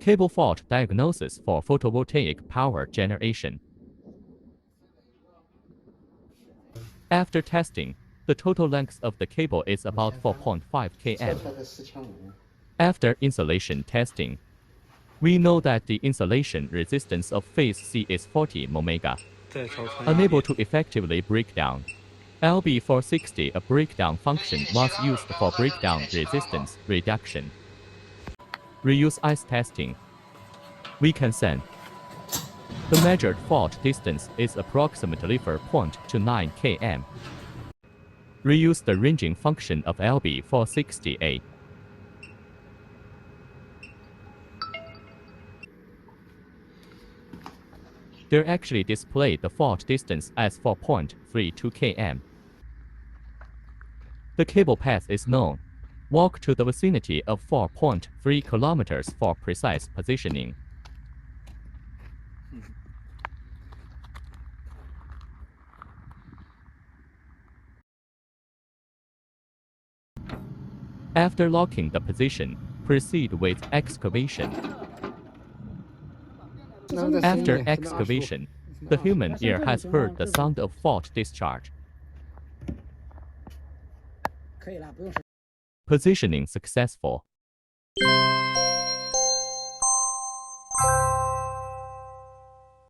Cable fault diagnosis for photovoltaic power generation. After testing, the total length of the cable is about 4.5 km. After insulation testing, we know that the insulation resistance of phase C is 40 ohms, unable to effectively break down. LB460, a breakdown function, was used for breakdown resistance reduction. Reuse ice testing. We can send. The measured fault distance is approximately 4.29 km. Reuse the ranging function of LB460A. They actually display the fault distance as 4.32 km. The cable path is known. Walk to the vicinity of 4.3 kilometers for precise positioning. After locking the position, proceed with excavation. After excavation, the human ear has heard the sound of fault discharge. Positioning successful.